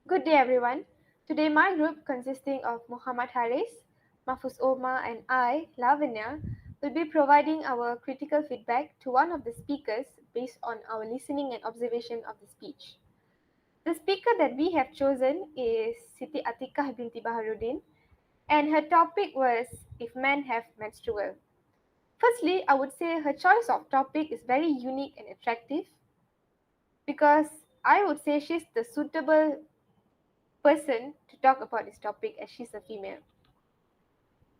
Good day, everyone. Today, my group, consisting of Muhammad Hariz, Mahfuz Omar, and I, Lavanya, will be providing our critical feedback to one of the speakers based on our listening and observation of the speech. The speaker that we have chosen is Siti Atikah binti Baharuddin, and her topic was If Men Have Menstrual. Firstly, I would say her choice of topic is very unique and attractive because I would say she's the suitable person to talk about this topic as she's a female.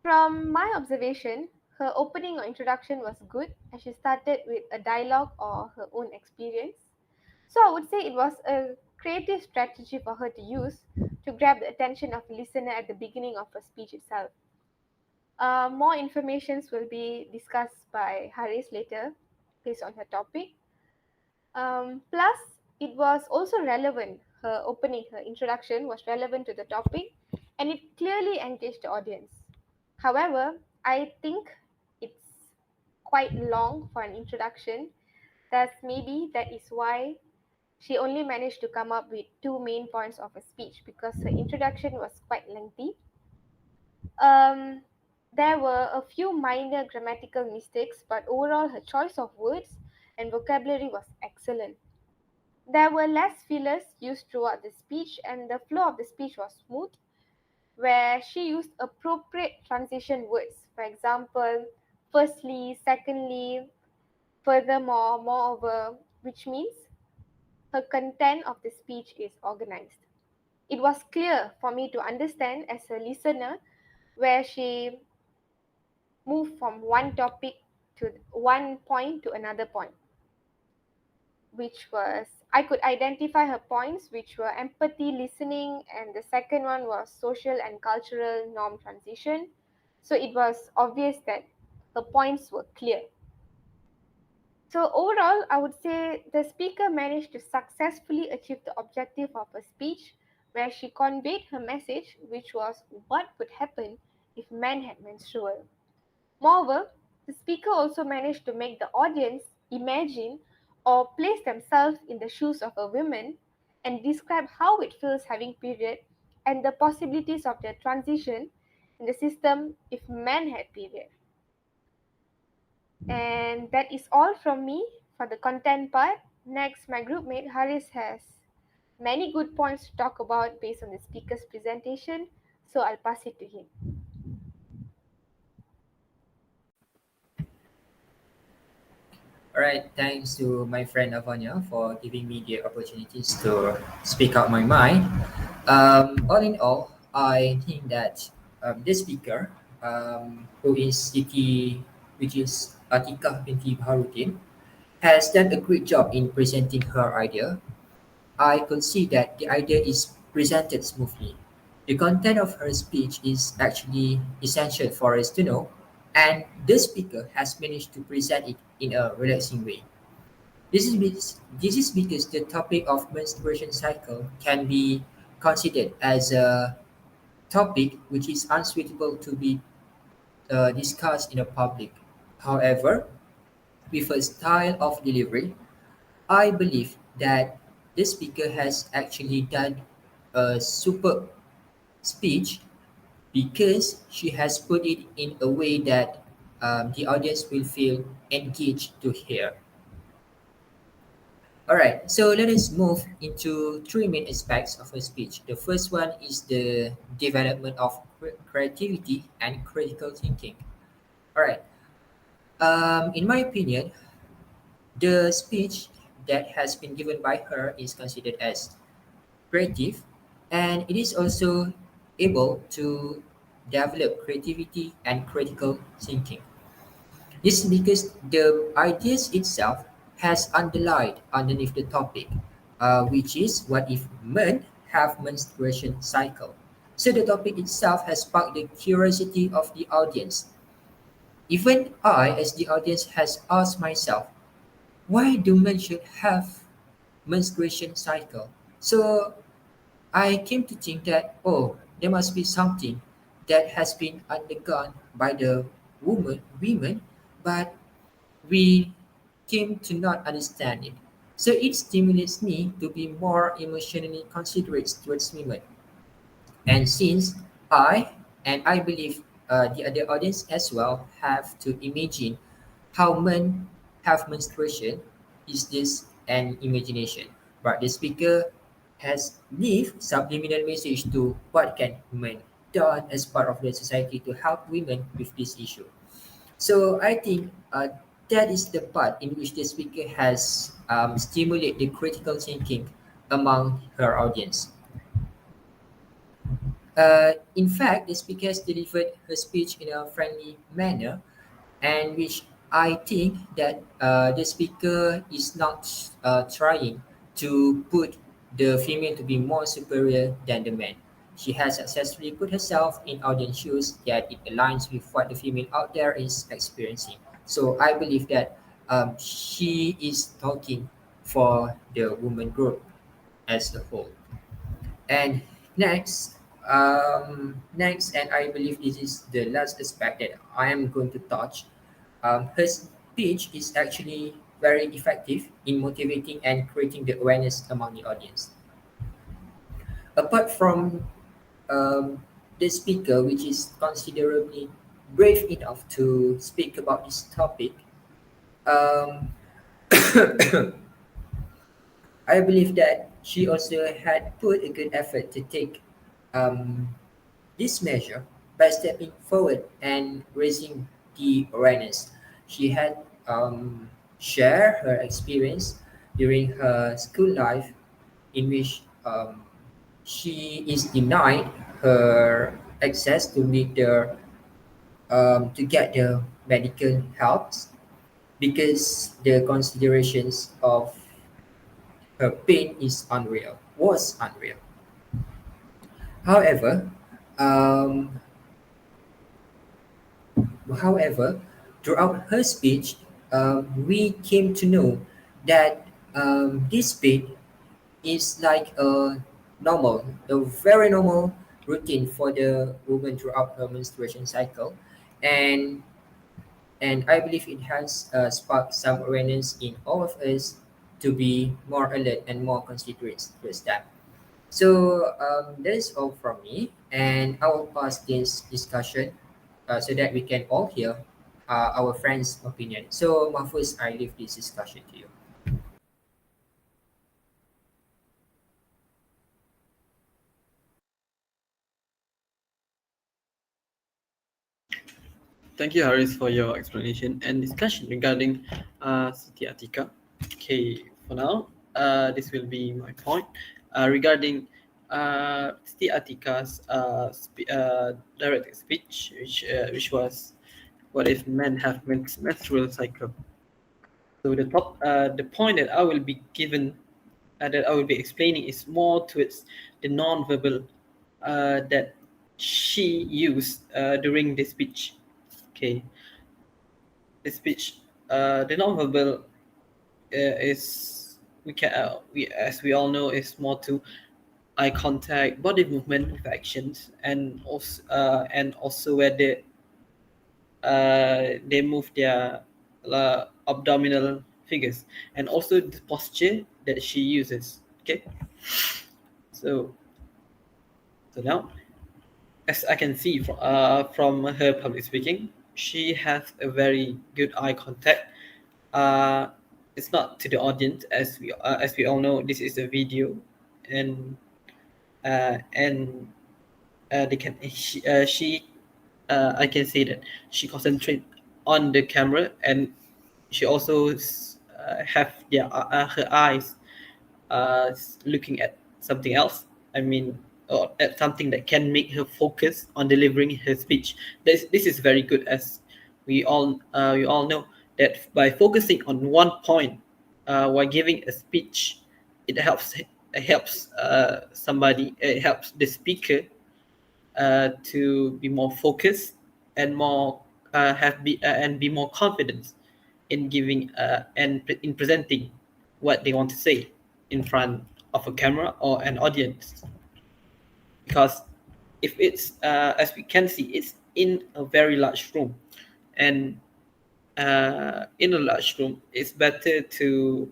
From my observation, her opening or introduction was good as she started with a dialogue or her own experience. So I would say it was a creative strategy for her to use to grab the attention of the listener at the beginning of her speech itself. More informations will be discussed by Haris later based on her topic. Plus, it was also relevant. Her opening, her introduction was relevant to the topic and it clearly engaged the audience. However, I think it's quite long for an introduction. Thus, maybe that is why she only managed to come up with two main points of a speech because her introduction was quite lengthy. Um, there were a few minor grammatical mistakes, but overall, her choice of words and vocabulary was excellent. There were less fillers used throughout the speech, and the flow of the speech was smooth, where she used appropriate transition words. For example, firstly, secondly, furthermore, moreover, which means her content of the speech is organized. It was clear for me to understand as a listener where she moved from one topic to one point to another point, which was I could identify her points, which were empathy, listening, and the second one was social and cultural norm transition. So it was obvious that her points were clear. So overall, I would say the speaker managed to successfully achieve the objective of her speech, where she conveyed her message, which was what would happen if men had menstrual. Moreover, the speaker also managed to make the audience imagine or place themselves in the shoes of a woman and describe how it feels having period and the possibilities of their transition in the system if men had period. And that is all from me for the content part. Next, my group mate Haris has many good points to talk about based on the speaker's presentation, so I'll pass it to him. All right, thanks to my friend Avonya for giving me the opportunities to speak out my mind. All in all, I think that this speaker, who is Siti, which is Atika binti Baharudin, has done a great job in presenting her idea. I could see that the idea is presented smoothly. The content of her speech is actually essential for us to know, and the speaker has managed to present it in a relaxing way. This is because the topic of menstruation cycle can be considered as a topic which is unsuitable to be discussed in a public. However, with her style of delivery, I believe that the speaker has actually done a superb speech because she has put it in a way that the audience will feel engaged to hear. All right, so let us move into three main aspects of her speech. The first one is the development of creativity and critical thinking. All right, in my opinion, the speech that has been given by her is considered as creative, and it is also able to develop creativity and critical thinking. This is because the ideas itself has underlined underneath the topic, which is what if men have menstruation cycle. So the topic itself has sparked the curiosity of the audience. Even I, as the audience, has asked myself, why do men should have menstruation cycle? So I came to think that, oh, there must be something that has been undergone by the women, but we came to not understand it. So it stimulates me to be more emotionally considerate towards women. And since I believe the other audience as well have to imagine how men have menstruation, is this an imagination? But the speaker has leave subliminal message to what can men done as part of the society to help women with this issue. So I think that is the part in which the speaker has stimulated the critical thinking among her audience. In fact, the speaker has delivered her speech in a friendly manner, and which I think that the speaker is not trying to put the female to be more superior than the man. She has successfully put herself in audience shoes that it aligns with what the female out there is experiencing. So I believe that she is talking for the woman group as a whole. And next, and I believe this is the last aspect that I am going to touch. Her speech is actually very effective in motivating and creating the awareness among the audience. Apart from the speaker, which is considerably brave enough to speak about this topic, um, I believe that she also had put a good effort to take um, this measure by stepping forward and raising the awareness. She had shared her experience during her school life, in which she is denied her access to meet the to get the medical help because the considerations of her pain is unreal was unreal. However, um, However, throughout her speech, we came to know that this pain is like a very normal routine for the woman throughout her menstruation cycle, and and I believe it has sparked some awareness in all of us to be more alert and more considerate towards that. So that is all from me, and I will pass this discussion so that we can all hear our friends' opinion. So Mahfuz, I leave this discussion to you. Thank you, Hariz, for your explanation and discussion regarding Siti Atika. Okay, for now, this will be my point regarding Siti Atika's direct speech, which was, "What if men have menstrual cycle?" So the point that I will be given, that I will be explaining, is more towards the non-verbal that she used during the speech. Okay, the speech, the non-verbal is, we, as we all know, is more to eye contact, body movement with actions, and also where they move their abdominal figures, and also the posture that she uses. Okay, so now, as I can see from her public speaking, she has a very good eye contact. Uh, it's not to the audience, as we all know. This is a video, and and they can she I can say that she concentrate on the camera, and she also have her eyes looking at something else. I mean, or at something that can make her focus on delivering her speech. This is very good, as we all know that by focusing on one point while giving a speech, it helps somebody. It helps the speaker to be more focused and more and be more confident in giving in presenting what they want to say in front of a camera or an audience. Because if it's as we can see, it's in a very large room, and in a large room, it's better to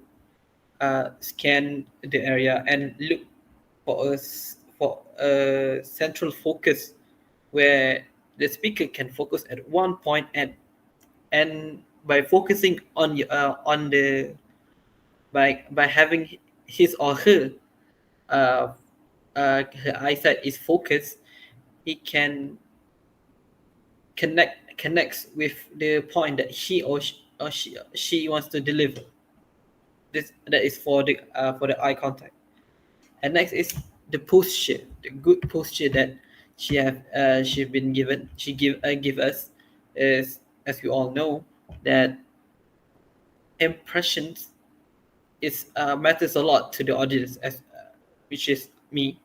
scan the area and look for a central focus where the speaker can focus at one point, and by focusing on the by having his or her uh, her eyesight is focused, he can connects with the point that she wants to deliver. This that is for the eye contact. And next is the posture, the good posture that she been given. She give us is, as we all know, that impressions is matters a lot to the audience, as which is me,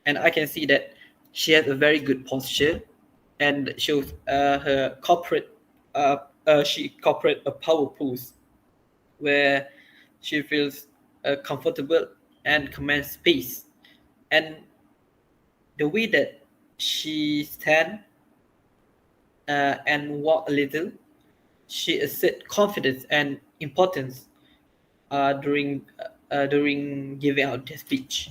and I can see that she has a very good posture, and shows her corporate she corporate a power pose where she feels comfortable and commands space, and the way that she stand and walk a little, she assert confidence and importance during giving out the speech,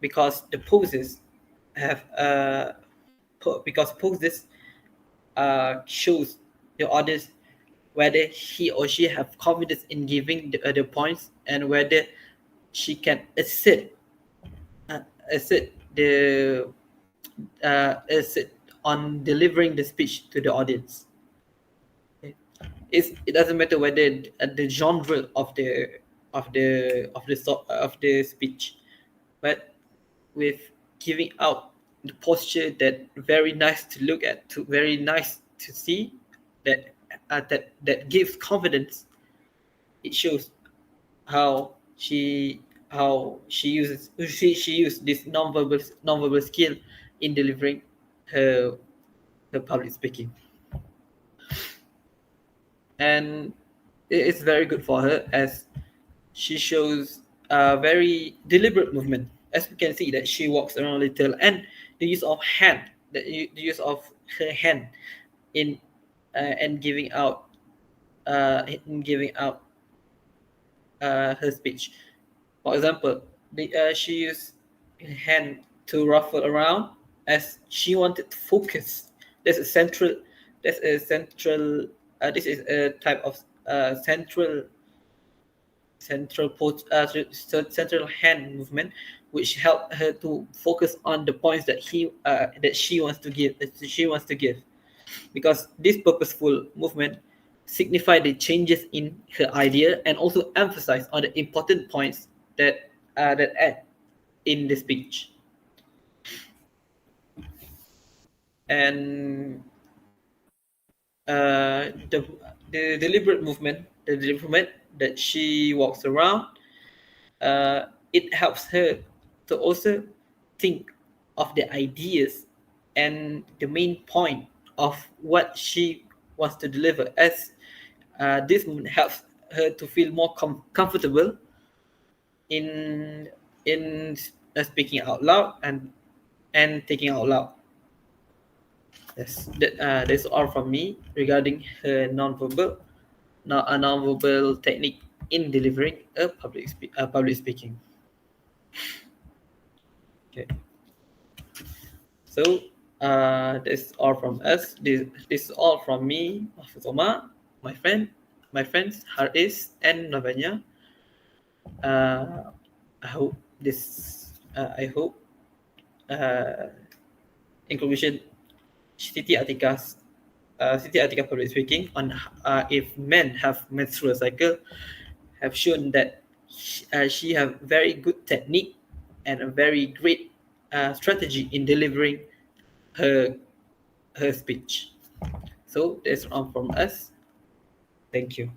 because the poses have because poses shows the audience whether he or she have confidence in giving the points, and whether she can uh, assert the assert on delivering the speech to the audience. Okay. It doesn't matter whether the genre of the speech, but with giving out the posture that very nice to look at, to very nice to see, that that gives confidence. It shows how she used this nonverbal skill in delivering her her public speaking, and it's very good for her, as she shows a very deliberate movement. As we can see that she walks around a little, and the use of hand, the use of her hand in and giving out her speech. For example, she used her hand to ruffle around, as she wanted to focus. There's a central. There's a central. This is a type of central hand movement, which help her to focus on the points that she wants to give, because this purposeful movement signify the changes in her idea, and also emphasize on the important points that add in the speech. And the deliberate movement, that she walks around, it helps her to also think of the ideas and the main point of what she wants to deliver, as this movement helps her to feel more comfortable in speaking out loud and thinking out loud. Yes, that's all from me regarding her nonverbal technique in delivering a public speaking. Okay, so that's all from us. This is all from me, Mahfuz Omar, my friends Hariz and Navanya. Uh, I hope this. I hope. In conclusion, Siti Atika public speaking on if men have menstrual cycle have shown that she have very good technique and a very great strategy in delivering her her speech. So that's all from us. Thank you.